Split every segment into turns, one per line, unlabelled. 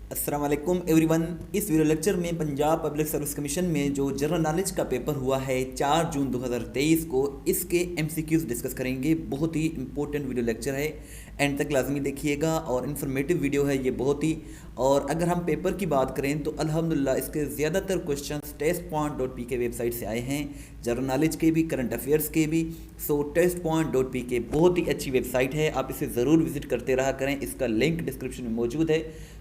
अस्सलाम वालेकुम एवरीवन। इस वीडियो लेक्चर में पंजाब पब्लिक सर्विस कमीशन में जो जनरल नॉलेज का पेपर हुआ है 4 जून 2023 को, इसके एमसीक्यूज डिस्कस करेंगे। बहुत ही इंपॉर्टेंट वीडियो लेक्चर है, एंड तक लाजमी देखिएगा और इन्फॉर्मेटिव वीडियो है ये बहुत ही। और अगर हम पेपर की बात करें तो अल्हम्दुलिल्लाह इसके ज़्यादातर क्वेश्चन testpoint.pk वेबसाइट से आए हैं, जनरल नॉलेज के भी, करंट अफेयर्स के भी। सो testpoint.pk बहुत ही अच्छी वेबसाइट है, आप इसे ज़रूर विजिट करते रहा करें। इसका लिंक डिस्क्रिप्शन में मौजूद है।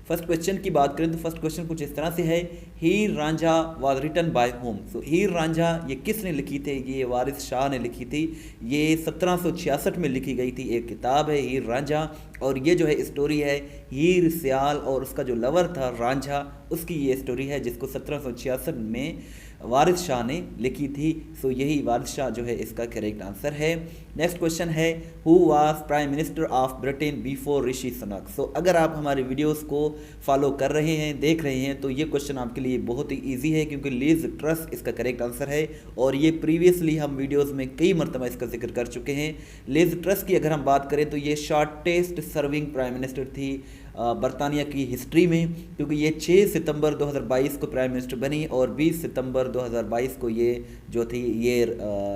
फर्स्ट क्वेश्चन की बात करें तो फर्स्ट क्वेश्चन कुछ इस तरह से है, Heer Ranjha was written by whom. So Heer Ranjha ये किसने लिखी थी? ये वारिस शाह ने लिखी थी। ये 1766 में लिखी गई थी, एक किताब है हीर रांझा। और ये जो है स्टोरी है हीर सियाल और उसका जो लवर था रांझा, उसकी ये स्टोरी है जिसको 1766 में वारिस शाह ने लिखी थी। सो यही वारिस शाह जो है इसका करेक्ट आंसर है। नेक्स्ट क्वेश्चन है, who was prime minister of Britain before Rishi Sunak. So अगर आप हमारे वीडियोस को फॉलो कर रहे हैं, देख रहे हैं, तो ये क्वेश्चन आपके लिए बहुत ही ईजी है क्योंकि लिज ट्रस इसका करेक्ट आंसर है। और ये प्रीवियसली हम वीडियोज़ में कई मरतबा इसका जिक्र कर चुके हैं। लिज ट्रस की अगर हम बात करें तो ये शॉर्टेस्ट सर्विंग प्राइम मिनिस्टर थी बरतानिया की हिस्ट्री में, क्योंकि ये 6 सितंबर 2022 को प्राइम मिनिस्टर बनी और 20 सितंबर 2022 को ये जो थी ये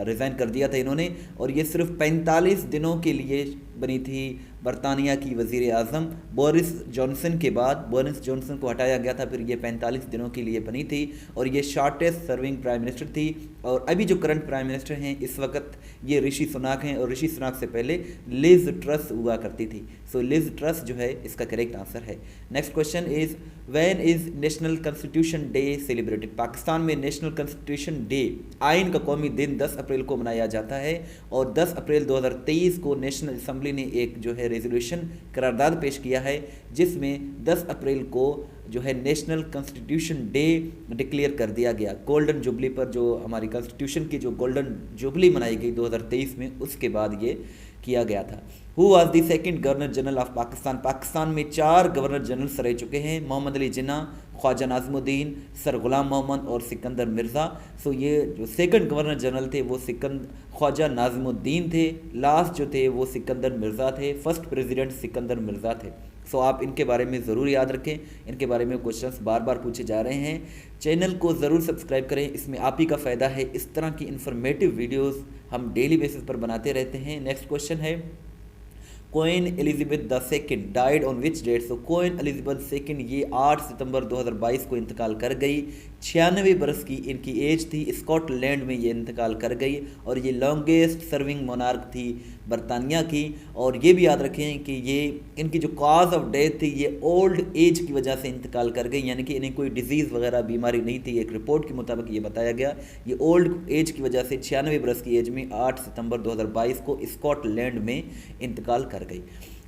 रिज़ाइन कर दिया था इन्होंने। और ये सिर्फ 45 दिनों के लिए बनी थी बरतानिया की वज़ीर आज़म। बोरिस जॉनसन के बाद बोरिस जॉनसन को हटाया गया था, फिर ये 45 दिनों के लिए बनी थी और ये शॉर्टेस्ट सर्विंग प्राइम मिनिस्टर थी। और अभी जो करंट प्राइम मिनिस्टर हैं इस वक्त ये ऋषि सुनाक हैं, और ऋषि सुनाक से पहले लिज ट्रस हुआ करती थी। सो लिज ट्रस जो है इसका करेक्ट आंसर है। Next question is, when is national constitution day celebrated. Pakistan में नेशनल कॉन्स्टिट्यूशन डे, आइन का कौमी दिन 10 अप्रैल को मनाया जाता है। और 10 अप्रैल 2023 को नेशनल असम्बली ने एक जो है रेजोल्यूशन करारदाद पेश किया है जिसमें 10 अप्रैल को जो है नेशनल कॉन्स्टिट्यूशन डे डिक्लेयर कर दिया गया। गोल्डन जुबली पर, जो हमारी कॉन्स्टिट्यूशन की जो गोल्डन जुबली मनाई गई 2023 में, उसके बाद ये किया गया था। Who was the second governor general of Pakistan. Pakistan में 4 गवर्नर जनरल्स रह चुके हैं, मोहम्मद अली जिन्ना, ख्वाजा नाज़िमुद्दीन, सर गुलाम मोहम्मद और सिकंदर मिर्ज़ा। सो ये जो सेकंड गवर्नर जनरल थे वो ख्वाजा नाज़िमुद्दीन थे, लास्ट जो थे वो सिकंदर मिर्ज़ा थे, फर्स्ट प्रेसिडेंट सिकंदर मिर्ज़ा थे। सो आप इनके बारे में ज़रूर याद रखें, इनके बारे में क्वेश्चंस बार बार पूछे जा रहे हैं। चैनल को ज़रूर सब्सक्राइब करें, इसमें आप ही का फ़ायदा है। इस तरह की इन्फॉर्मेटिव वीडियोस हम डेली बेसिस पर बनाते रहते हैं। नेक्स्ट क्वेश्चन है, Queen Elizabeth the second died on which date. So Queen Elizabeth second ये 8 सितंबर 2022 को इंतकाल कर गई। 96 बरस की इनकी एज थी। स्कॉटलैंड में ये इंतकाल कर गई और ये लॉन्गेस्ट सर्विंग मोनार्क थी बरतानिया की। और ये भी याद रखें कि ये इनकी जो कॉज ऑफ डेथ थी ये ओल्ड एज की वजह से इंतकाल कर गई, यानी कि इन्हें कोई डिजीज़ वगैरह बीमारी नहीं थी। एक रिपोर्ट के मुताबिक ये बताया गया, ये ओल्ड एज की वजह से 96 बरस की एज में 8 सितंबर 2022 को स्कॉटलैंड में इंतकाल कर गई।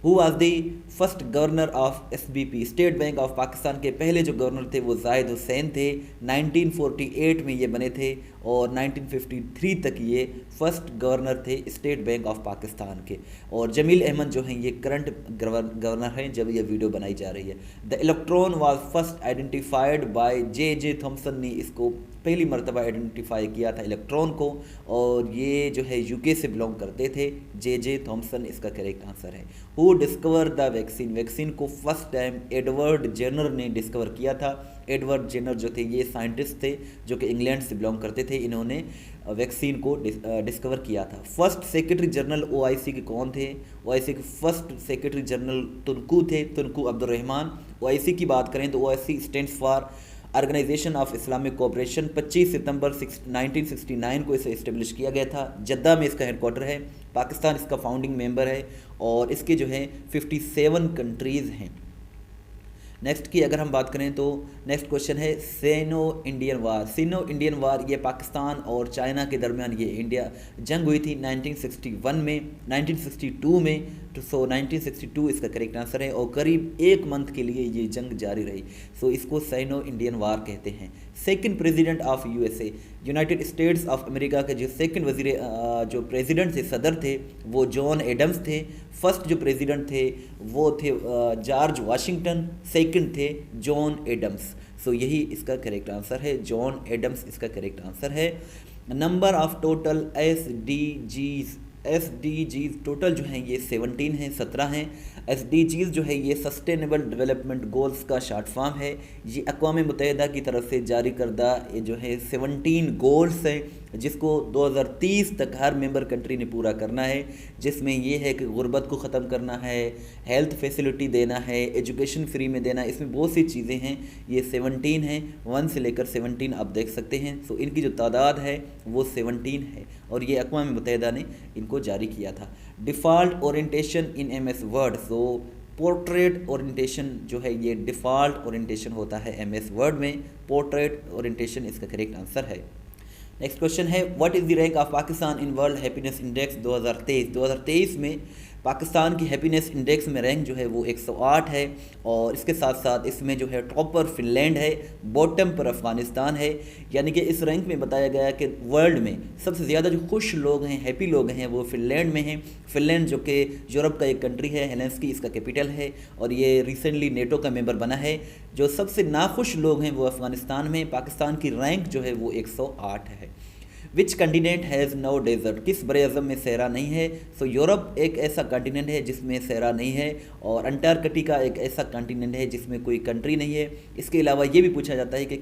Who was the first governor of SBP, state bank of Pakistan के पहले जो गवर्नर थे वो जाहिद हुसैन थे। 1948 में ये बने थे और 1953 तक ये फर्स्ट गवर्नर थे स्टेट बैंक ऑफ पाकिस्तान के। और जमील अहमद जो हैं ये करंट गवर्नर हैं जब ये वीडियो बनाई जा रही है। The electron was first identified by J.J. Thomson ने इसको पहली मरतबा आइडेंटिफाई किया था इलेक्ट्रॉन को, और ये जो है UK से बिलोंग करते थे। J.J. थॉमसन इसका करेक्ट आंसर है। Who discover the vaccine, vaccine को फर्स्ट टाइम एडवर्ड जेनर ने डिस्कवर किया था। एडवर्ड जेनर जो थे ये साइंटिस्ट थे जो कि इंग्लैंड से बिलोंग करते थे, इन्होंने वैक्सीन को डिस्कवर किया था। फर्स्ट सेक्रेटरी जनरल OIC के कौन थे? OIC के फर्स्ट सेक्रेटरी जनरल तुनकू थे, तुनकू अब्दुर्रहमान। OIC की बात करें तो OIC stands for Organisation of Islamic Cooperation. 25 सितंबर 1969 को इसे इस्टेब्लिश किया गया था। जद्दा में इसका हेडक्वार्टर है। पाकिस्तान इसका फाउंडिंग मेंबर है और इसके जो है 57 कंट्रीज़ हैं। नेक्स्ट की अगर हम बात करें तो नेक्स्ट क्वेश्चन है, सिनो इंडियन वार। सिनो इंडियन वार ये पाकिस्तान और चाइना के दरमियान ये इंडिया जंग हुई थी 1961 में, 1962 में। तो 1962 इसका करेक्ट आंसर है और करीब 1 मंथ के लिए ये जंग जारी रही। सो इसको सिनो इंडियन वार कहते हैं। Second president of USA, United states of America के जो सेकंड वजीर जो प्रेसिडेंट थे, सदर थे, वो जॉन एडम्स थे। फर्स्ट जो प्रेसिडेंट थे वो थे जॉर्ज वाशिंगटन, सेकंड थे जॉन एडम्स। सो यही इसका करेक्ट आंसर है, जॉन एडम्स इसका करेक्ट आंसर है। Number of total SDGs SDGs total जो हैं ये 17 हैं, 17 हैं। SDGs जो है ये सस्टेनेबल डेवलपमेंट गोल्स का शॉर्ट फॉर्म है। ये अक़वाम मुत्तहिदा की तरफ से जारी करदा ये जो है 17 गोल्स हैं जिसको 2030 तक हर मेंबर कंट्री ने पूरा करना है, जिसमें ये है कि गुर्बत को ख़त्म करना है, हेल्थ फैसिलिटी देना है, एजुकेशन फ्री में देना है, इसमें बहुत सी चीज़ें हैं। ये 17 हैं, 1 से लेकर 17 आप देख सकते हैं। सो इनकी जो तादाद है वो 17 है और ये अक़वाम मुत्तहिदा ने इनको जारी किया था। डिफ़ॉल्ट ओरिएंटेशन इन MS वर्ड, सो पोर्ट्रेट ओरिएंटेशन जो है ये डिफ़ॉल्ट ओरिएंटेशन होता है MS वर्ड में, पोर्ट्रेट ओरिएंटेशन इसका करेक्ट आंसर है। नेक्स्ट क्वेश्चन है what is the rank of Pakistan in world happiness index 2023। 2023 में पाकिस्तान की हैप्पीनेस इंडेक्स में रैंक जो है वो 108 है और इसके साथ साथ इसमें जो है टॉप पर फिनलैंड है, बॉटम पर अफ़गानिस्तान है। यानी कि इस रैंक में बताया गया कि वर्ल्ड में सबसे ज़्यादा जो खुश लोग हैं, हैप्पी लोग हैं, वो फिनलैंड में हैं। फिनलैंड जो कि यूरोप का एक कंट्री है, हेलेंस्की इसका कैपिटल है और ये रिसेंटली नेटो का मेंबर बना है। जो सबसे नाखुश लोग हैं वो अफ़गानिस्तान में। पाकिस्तान की रैंक जो है वो 108 है। विच कंटिनेंट हैज़ नो डेजर्ट, किस बड़े अज़म में सहरा नहीं है। सो यूरोप एक ऐसा कंटिनेंट है जिसमें सहरा नहीं है और अंटार्कटिका एक ऐसा कंटिनेंट है जिसमें कोई कंट्री नहीं है। इसके अलावा ये भी पूछा जाता है कि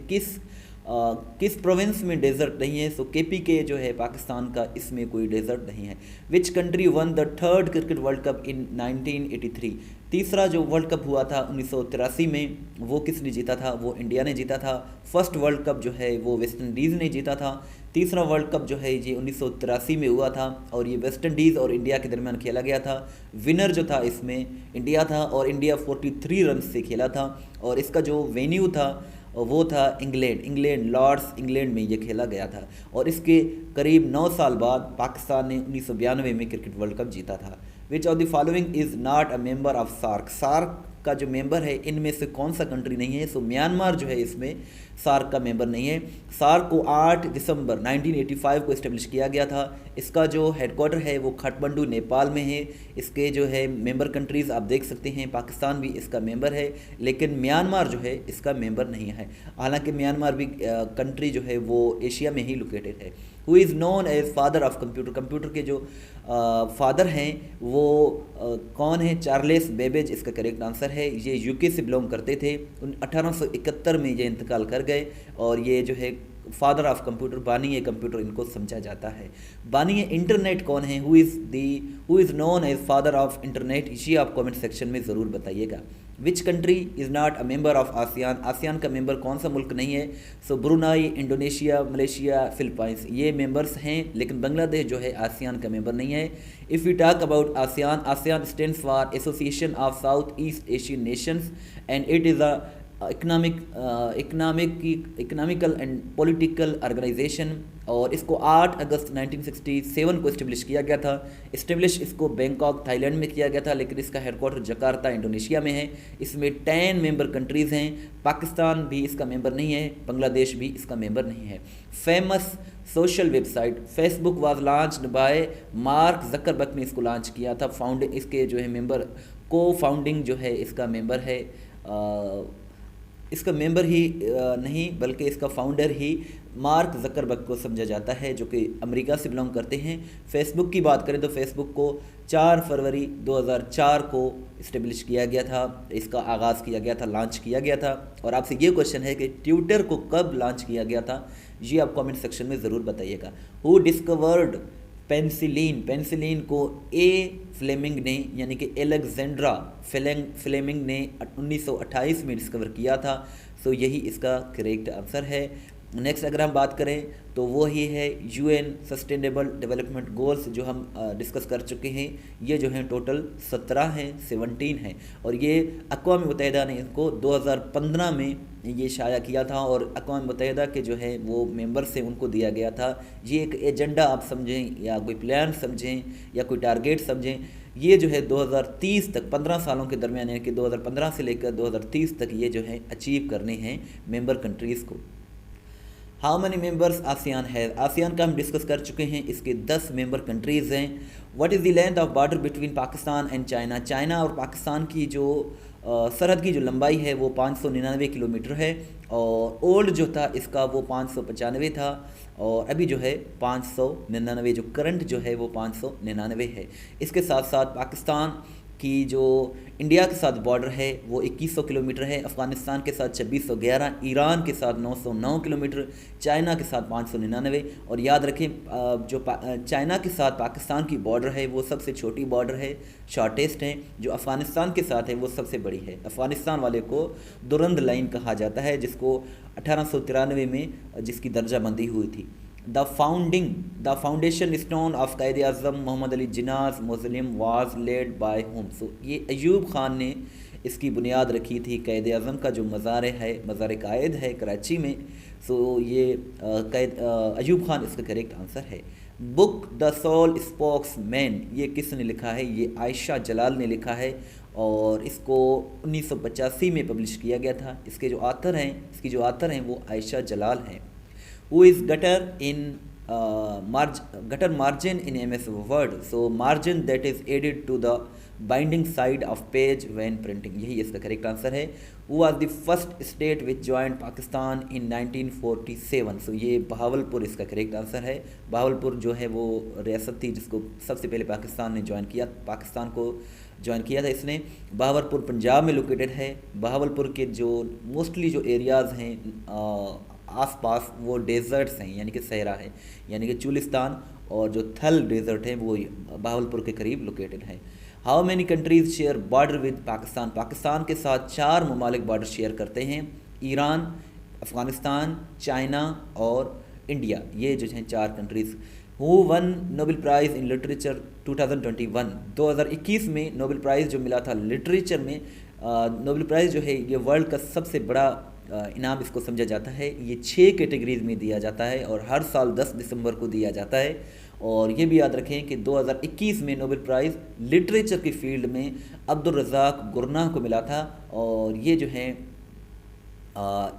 किस प्रोविंस में डेजर्ट नहीं है। सो KPK जो है पाकिस्तान का, इसमें कोई डेजर्ट नहीं है। Which country won the third cricket world cup in 1983, तीसरा जो वर्ल्ड कप हुआ था 1983 में वो किसने जीता था, वो इंडिया ने जीता था। फर्स्ट वर्ल्ड कप जो है वो वेस्ट इंडीज़ ने जीता था। तीसरा वर्ल्ड कप जो है ये 1983 में हुआ था और ये वेस्ट इंडीज़ और इंडिया के दरमियान खेला गया था। विनर जो था इसमें इंडिया था और इंडिया 43 रन से खेला था और इसका जो वेन्यू था वो था इंग्लैंड लॉर्ड्स इंग्लैंड में ये खेला गया था और इसके करीब 9 साल बाद पाकिस्तान ने 1992 में क्रिकेट वर्ल्ड कप जीता था। Which of the following is not a member of SAARC, SAARC का जो मेंबर है इनमें से कौन सा कंट्री नहीं है। सो म्यांमार जो है इसमें सार्क का मेंबर नहीं है। सार्क को 8 दिसंबर 1985 को इस्टेब्लिश किया गया था। इसका जो हेडक्वार्टर है वो काठमांडू नेपाल में है। इसके जो है मेंबर कंट्रीज़ आप देख सकते हैं, पाकिस्तान भी इसका मेंबर है लेकिन म्यांमार जो है इसका मेंबर नहीं है। हालांकि म्यांमार भी कंट्री जो है वो एशिया में ही लोकेटेड है। Who is known as father of computer, computer के जो फादर हैं वो कौन है, चार्ल्स बेबेज इसका करेक्ट आंसर है। ये UK से बिलोंग करते थे। 1871 में ये इंतकाल कर गए और ये जो है फादर ऑफ कंप्यूटर, बानी कंप्यूटर इनको समझा जाता है। बानी इंटरनेट कौन है, who is known as father of internet, ये आप कमेंट सेक्शन में ज़रूर बताइएगा। Which country is not a member of ASEAN, ASEAN का मेंबर कौन सा मुल्क नहीं है। So Brunei, Indonesia, Malaysia, Philippines ये मेंबर्स हैं लेकिन बांग्लादेश जो है आसियान का मेंबर नहीं है। If you talk about ASEAN, ASEAN stands for Association of South East Asian Nations and it is a economical and political organisation और इसको 8 अगस्त 1967 को इस्टेब्लिश किया गया था। इस्टेब्लिश इसको बैंकॉक थाईलैंड में किया गया था लेकिन इसका हेडक्वार्टर जकार्ता इंडोनेशिया में है। इसमें 10 मेंबर कंट्रीज़ हैं। पाकिस्तान भी इसका मेंबर नहीं है, बांग्लादेश भी इसका मेंबर नहीं है। Famous social website Facebook was launched by mark Zuckerberg ने इसको लॉन्च किया था। फाउंडिंग इसके जो है मेंबर को फाउंडिंग जो है इसका मेंबर है इसका मेंबर ही नहीं बल्कि इसका फाउंडर ही मार्क ज़करबर्ग को समझा जाता है जो कि अमेरिका से बिलोंग करते हैं। फेसबुक की बात करें तो फेसबुक को 4 फरवरी 2004 को इस्टेब्लिश किया गया था, इसका आगाज़ किया गया था, लॉन्च किया गया था। और आपसे ये क्वेश्चन है कि ट्विटर को कब लॉन्च किया गया था, ये आप कमेंट सेक्शन में ज़रूर बताइएगा। हु डिस्कवर्ड पेंसिलिन, पेंसिलिन को फ्लेमिंग ने यानी कि एलेक्जेंड्रा फ्लेमिंग ने 1928 में डिस्कवर किया था। सो यही इसका करेक्ट आंसर है। नेक्स्ट अगर हम बात करें तो वो ही है UN सस्टेनेबल डेवलपमेंट गोल्स जो हम डिस्कस कर चुके हैं। ये जो हैं टोटल 17 हैं, 17 हैं और ये अक़वाम मुत्तहिदा ने इनको 2015 में ये शाया किया था और अक़वाम मुत्तहिदा के जो है वो मेंबर्स हैं उनको दिया गया था। ये एक एजेंडा आप समझें या कोई प्लान समझें या कोई टारगेट समझें। ये जो है 2030 तक 15 सालों के दरमियान यानी कि 2015 से लेकर 2030 तक ये जो है अचीव करने हैं मेंबर कंट्रीज़ को। हाउ मनी मेंबर्स आसियान है, आसियान का हम डिस्कस कर चुके हैं। इसके 10 मेंबर कंट्रीज़ हैं। What is the length of border between Pakistan and China, China और पाकिस्तान की जो सरहद की जो लंबाई है वो 599 किलोमीटर है, और ओल्ड जो था इसका वो 595 था, और अभी जो है 599, जो करंट जो है वो 599 है। इसके साथ साथ पाकिस्तान की जो इंडिया के साथ बॉर्डर है वो 2100 किलोमीटर है, अफ़गानिस्तान के साथ 2611, ईरान के साथ 909 किलोमीटर, चाइना के साथ 599। और याद रखें जो चाइना के साथ पाकिस्तान की बॉर्डर है वो सबसे छोटी बॉर्डर है, शॉर्टेस्ट है। जो अफ़गानिस्तान के साथ है वो सबसे बड़ी है। अफ़गानिस्तान वाले को दुरंद लाइन कहा जाता है, जिसको 1893 में जिसकी दर्जाबंदी हुई थी। The foundation stone of Quaid Azam Mohammad Ali Jinnah mausoleum was laid by whom. So ये अयूब ख़ान ने इसकी बुनियाद रखी थी। कायद आज़म का जो मज़ार है, मज़ार कायद है कराची में, सो ये अयूब ख़ान इसका करेक्ट आंसर है। Book The Sole Spokesman, ये किसने लिखा है? ये आयशा जलाल ने लिखा है, और इसको 1985 में पब्लिश किया गया था। इसके जो आथर हैं वो आयशा जलाल हैं। Who is gutter margin in MS Word? So margin that is added to the binding side of page when printing, यही इसका करेक्ट आंसर है। Who was the first state which joined Pakistan in 1947? So ये बहावलपुर इसका correct answer है। बहावलपुर जो है वो रियासत थी जिसको सबसे पहले पाकिस्तान को ज्वाइन किया था इसने। बहावलपुर पंजाब में लोकेटेड है। बहावलपुर के जो मोस्टली जो एरियाज़ हैं आसपास वो डेजर्ट्स हैं, यानी कि सहरा है, यानी कि चुलिस्तान और जो थल डेजर्ट है वो बहावलपुर के करीब लोकेटेड है। How many countries share border with Pakistan? Pakistan के साथ 4 ममालिक बॉर्डर शेयर करते हैं, ईरान, अफ़गानिस्तान, चाइना और इंडिया। ये जो हैं 4 countries. Who one Nobel prize in literature 2021? 2021 में नोबेल प्राइज़ जो मिला था लिटरेचर में, नोबेल प्राइज़ जो है ये वर्ल्ड का सबसे बड़ा इनाम इसको समझा जाता है। ये 6 कैटेगरीज में दिया जाता है और हर साल 10 दिसंबर को दिया जाता है। और ये भी याद रखें कि 2021 में नोबेल प्राइज़ लिटरेचर की फील्ड में अब्दुल रज़ाक गुरनाह को मिला था, और ये जो हैं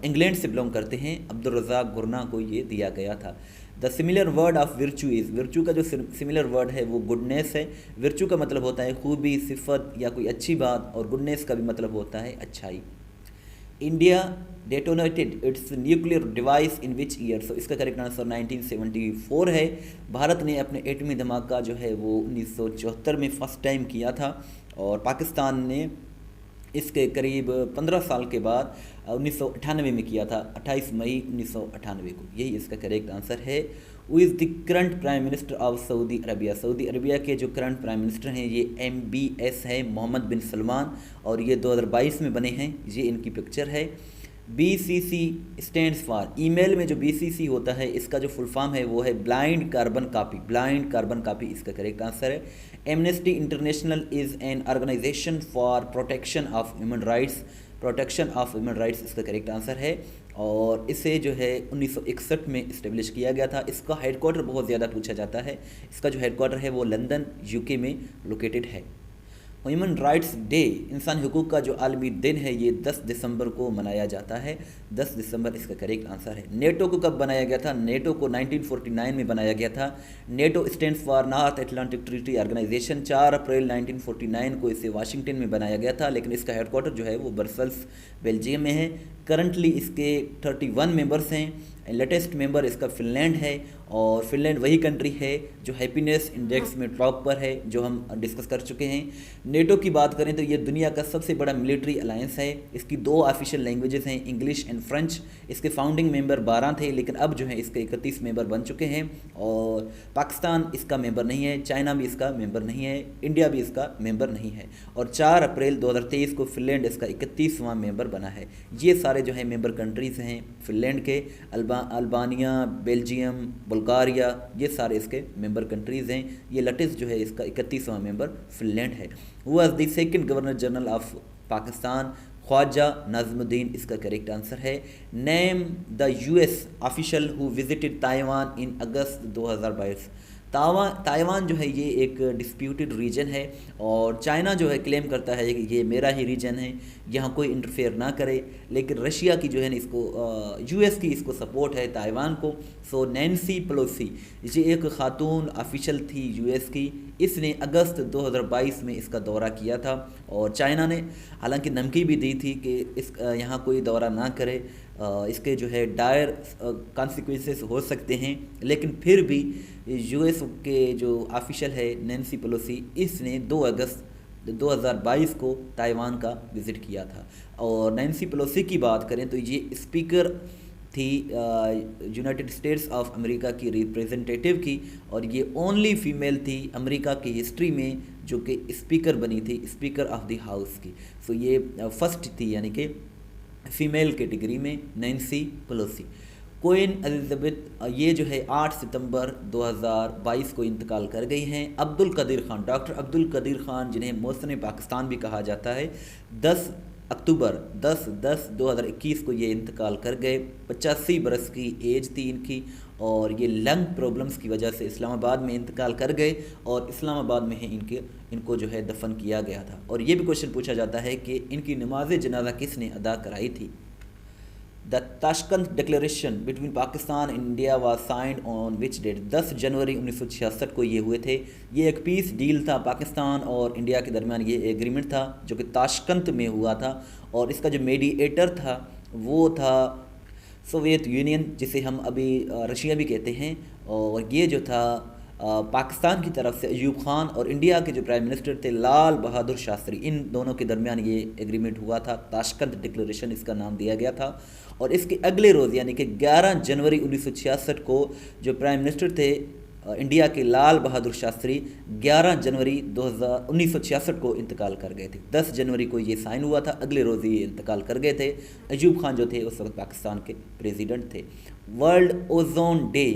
इंग्लैंड से बिलोंग करते हैं। अब्दुल रज़ाक गुरनाह को ये दिया गया था। The similar word of विर्चू is, विर्चू का जो सिमिलर वर्ड है वो गुडनेस है। विर्चू का मतलब होता है खूबी, सिफत या कोई अच्छी बात, और गुडनेस का भी मतलब होता है अच्छाई। India detonated its nuclear device in which year? So इसका करेक्ट आंसर 1974 है। भारत ने अपने एटमी धमाका जो है वो 1974 में फर्स्ट टाइम किया था, और पाकिस्तान ने इसके करीब 15 साल के बाद 1998 में किया था, 28 मई 1998 को। यही इसका करेक्ट आंसर है। वो is the current prime minister of Saudi Arabia? Saudi Arabia के जो करंट प्राइम मिनिस्टर हैं ये MBS है, मोहम्मद बिन सलमान, और ये 2022 में बने हैं। ये इनकी पिक्चर है। BCC स्टैंड्स फॉर, ईमेल में जो BCC होता है इसका जो फुल फॉर्म है वो है ब्लाइंड कार्बन कापी, इसका करेक्ट आंसर है। Amnesty International is an organisation for protection of human rights, इसका करेक्ट आंसर है। और इसे जो है 1961 में इस्टेब्लिश किया गया था। इसका हेडक्वार्टर बहुत ज़्यादा पूछा जाता है। इसका जो हेडक्वार्टर है वो लंदन UK में लोकेटेड है। ह्यूमन राइट्स डे, इंसानी हुकूक का जो आलमी दिन है, ये 10 दिसंबर को मनाया जाता है। 10 दिसंबर इसका करेक्ट आंसर है। नेटो को कब बनाया गया था? नेटो को 1949 में बनाया गया था। NATO stands for North Atlantic Treaty Organization. 4 अप्रैल 1949 को इसे वाशिंगटन में बनाया गया था, लेकिन इसका हेडक्वार्टर जो है वो ब्रसेल्स बेल्जियम में है। करंटली इसके 31 मेंबर्स हैं। लेटेस्ट मेंबर इसका फ़िनलैंड है, और फिनलैंड वही कंट्री है जो हैप्पीनेस इंडेक्स में टॉप पर है, जो हम डिस्कस कर चुके हैं। नेटो की बात करें तो ये दुनिया का सबसे बड़ा मिलिट्री अलायंस है। इसकी 2 ऑफिशियल लैंग्वेजेस हैं, इंग्लिश एंड फ्रेंच। इसके फाउंडिंग मेंबर 12 थे, लेकिन अब जो है इसके 31 मेंबर बन चुके हैं। और पाकिस्तान इसका मेंबर नहीं है, चाइना भी इसका मेंबर नहीं है, इंडिया भी इसका मेंबर नहीं है। और 4 अप्रैल 2023 को फिनलैंड इसका 31वां मेंबर बना है। ये सारे जो है मेंबर कंट्रीज़ हैं फिनलैंड के। अल्बानिया, बेल्जियम, बुल्गारिया, ये सारे इसके मेंबर कंट्रीज़ हैं। ये लेटेस्ट जो है इसका 31वां मेंबर फिनलैंड है। Who was the second governor general of Pakistan? Khwaja Nazimuddin, इसका करेक्ट आंसर है। Name the US official who visited Taiwan in August 2022? Taiwan जो है ये एक डिस्प्यूटेड रीजन है और चाइना जो है क्लेम करता है कि ये मेरा ही रीजन है, यहाँ कोई इंटरफेयर ना करे। लेकिन रशिया की जो है ना इसको यूएस की इसको सपोर्ट है ताइवान को। सो नैन्सी पेलोसी ये एक खातून ऑफिशियल थी यूएस की, इसने अगस्त 2022 में इसका दौरा किया था और चाइना ने हालांकि धमकी भी दी थी कि इस यहाँ कोई दौरा ना करे, इसके जो है डायर कॉन्सिक्वेंसेस हो सकते हैं। लेकिन फिर भी यूएस के जो ऑफिशियल है नैन्सी पेलोसी, इसने 2 अगस्त 2022 को ताइवान का विज़िट किया था। और नैन्सी पेलोसी की बात करें तो ये स्पीकर थी यूनाइटेड स्टेट्स ऑफ अमेरिका की रिप्रेजेंटेटिव की, और ये ओनली फीमेल थी अमेरिका की हिस्ट्री में जो कि स्पीकर बनी थी, स्पीकर ऑफ द हाउस की। सो ये फर्स्ट थी यानी कि फीमेल कैटेगरी में नैन्सी पेलोसी। क्वीन एलिजाबेथ ये जो है 8 सितंबर 2022 को इंतकाल कर गई हैं। अब्दुल कदीर ख़ान, डॉक्टर अब्दुल कदीर ख़ान जिन्हें मोहसिन पाकिस्तान भी कहा जाता है, 10 अक्टूबर 10/10/2021 को ये इंतकाल कर गए। 85 बरस की एज थी इनकी और ये लंग प्रॉब्लम्स की वजह से इस्लामाबाद में इंतकाल कर गए और इस्लामाबाद में ही इनको जो है दफन किया गया था। और ये भी क्वेश्चन पूछा जाता है कि इनकी नमाज जनाजा किसने अदा कराई थी। The Tashkent Declaration between Pakistan and India was signed on which date, 10 जनवरी 1966 को ये हुए थे। ये एक पीस डील था, पाकिस्तान और इंडिया के दरमियान ये एग्रीमेंट था जो कि ताशकंद में हुआ था। और इसका जो मीडिएटर था वो था सोवियत यूनियन, जिसे हम अभी रशिया भी कहते हैं। और ये जो था पाकिस्तान की तरफ से अयूब खान और इंडिया के जो प्राइम मिनिस्टर थे लाल बहादुर शास्त्री, इन दोनों के दरमियान ये एग्रीमेंट हुआ था। ताशकंद डिक्लेरेशन इसका नाम दिया गया था। और इसके अगले रोज़ यानी कि 11 जनवरी 1966 को जो प्राइम मिनिस्टर थे इंडिया के लाल बहादुर शास्त्री 11 जनवरी 1966 को इंतकाल कर गए थे। 10 जनवरी को ये साइन हुआ था, अगले रोज़ ये इंतकाल कर गए थे। अयूब खान जो थे उस वक्त पाकिस्तान के प्रेसिडेंट थे। वर्ल्ड ओजोन डे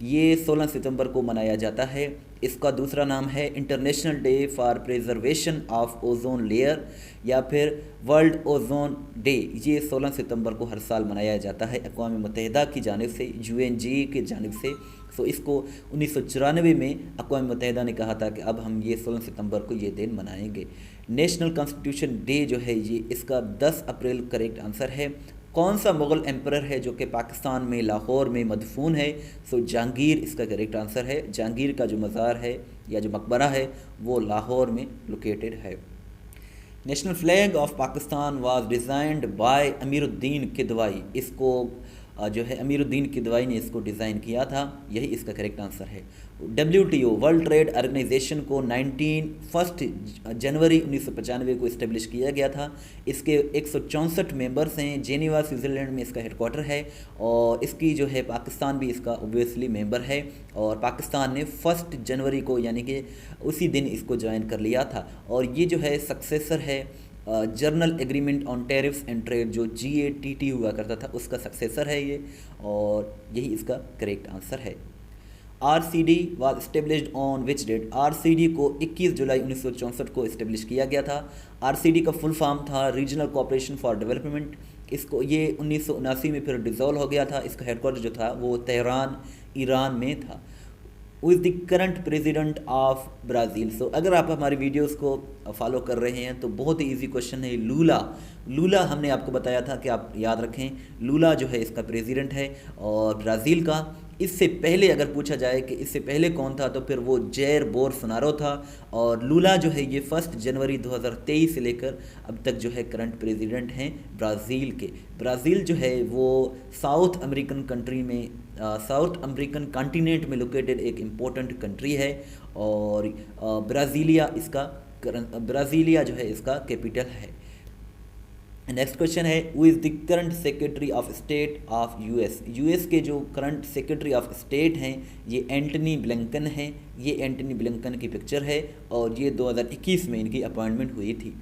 ये 16 सितंबर को मनाया जाता है। इसका दूसरा नाम है international day for preservation of ozone layer या फिर वर्ल्ड ओजोन डे। ये 16 सितंबर को हर साल मनाया जाता है अक़वाम मुत्तहिदा की जानिब से, UNG की जानिब से। सो इसको 1994 में अक़वाम मुत्तहिदा ने कहा था कि अब हम ये 16 सितंबर को ये दिन मनाएंगे। नेशनल कॉन्स्टिट्यूशन डे जो है ये इसका 10 अप्रैल करेक्ट आंसर है। कौन सा मुग़ल एम्परर है जो कि पाकिस्तान में लाहौर में मदफून है? सो जहांगीर इसका करेक्ट आंसर है। जहांगीर का जो मज़ार है या जो मकबरा है वो लाहौर में लोकेटेड है। National flag of Pakistan was designed by Amiruddin Kidwai. इसको जो है अमीरुद्दीन किदवाई ने इसको डिज़ाइन किया था, यही इसका करेक्ट आंसर है। WTO वर्ल्ड ट्रेड ऑर्गेनाइजेशन को 1 जनवरी 1995 को इस्टेब्लिश किया गया था। इसके 164 मेंबर्स हैं। जेनीवा स्विट्ज़रलैंड में इसका हेडक्वार्टर है और इसकी जो है पाकिस्तान भी इसका ऑब्वियसली मेंबर है। और पाकिस्तान ने 1 जनवरी को यानी कि उसी दिन इसको ज्वाइन कर लिया था। और ये जो है सक्सेसर है journal agreement on tariffs and trade, जो GATT हुआ करता था उसका सक्सेसर है ये, और यही इसका करेक्ट आंसर है। RCD was established on which date. RCD को 21 जुलाई 1964 को इस्टेब्लिश किया गया था। RCD का फुल फॉर्म था रीजनल कोऑपरेशन फॉर डेवलपमेंट। इसको ये 1979 में फिर डिज़ोल्व हो गया था। इसका हेडक्वार्टर जो था वो तेहरान ईरान में था। Who is the current president of Brazil. So अगर आप हमारी वीडियोस को फॉलो कर रहे हैं तो बहुत ही इजी क्वेश्चन है। लूला हमने आपको बताया था कि आप याद रखें, लूला जो है इसका प्रेसिडेंट है और ब्राज़ील का। इससे पहले अगर पूछा जाए कि इससे पहले कौन था तो फिर वो जैर बोल्सोनारो था। और लूला जो है ये 1 जनवरी 2023 से लेकर अब तक जो है करंट प्रेसिडेंट हैं ब्राज़ील के। ब्राज़ील जो है वो साउथ अमेरिकन कंट्री में साउथ अमेरिकन कॉन्टिनेंट में लोकेटेड एक इम्पोर्टेंट कंट्री है। और ब्राज़ीलिया जो है इसका कैपिटल है। नेक्स्ट क्वेश्चन है who is the current secretary of state of US के जो करंट सेक्रेटरी ऑफ स्टेट हैं ये एंटनी ब्लिंकन हैं। ये एंटनी ब्लिंकन की पिक्चर है और ये 2021 में इनकी अपॉइंटमेंट हुई थी।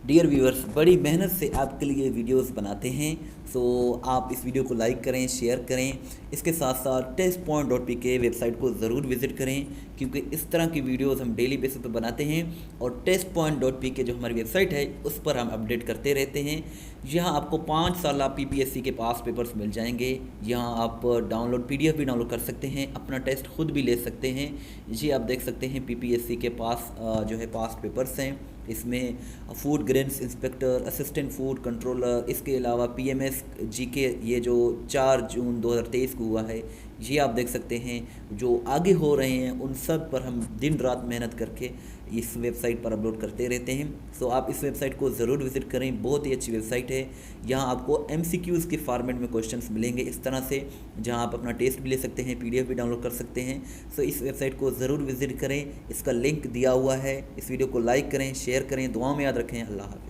डियर व्यूअर्स, बड़ी मेहनत से आपके लिए वीडियोस बनाते हैं, सो आप इस वीडियो को लाइक करें, शेयर करें। इसके साथ साथ testpoint.pk वेबसाइट को ज़रूर विज़िट करें, क्योंकि इस तरह की वीडियोस हम डेली बेसिस पर बनाते हैं और testpoint.pk जो हमारी वेबसाइट है उस पर हम अपडेट करते रहते हैं। यहाँ आपको 5 साल PPSC के पास पेपर्स मिल जाएंगे। यहाँ आप PDF भी डाउनलोड कर सकते हैं, अपना टेस्ट खुद भी ले सकते हैं। ये आप देख सकते हैं PPSC के पास जो है पास्ट पेपर्स हैं। इसमें food grains inspector, assistant food controller, इसके अलावा PMS GK ये जो 4 जून 2023 को हुआ है, ये आप देख सकते हैं। जो आगे हो रहे हैं उन सब पर हम दिन रात मेहनत करके इस वेबसाइट पर अपलोड करते रहते हैं। सो आप इस वेबसाइट को ज़रूर विज़िट करें, बहुत ही अच्छी वेबसाइट है। यहाँ आपको MCQs के फॉर्मेट में क्वेश्चंस मिलेंगे इस तरह से, जहाँ आप अपना टेस्ट भी ले सकते हैं, PDF भी डाउनलोड कर सकते हैं। सो इस वेबसाइट को ज़रूर विज़िट करें, इसका लिंक दिया हुआ है। इस वीडियो को लाइक करें, शेयर करें, दुआओं में याद रखें। अल्लाह हाफ़िज़।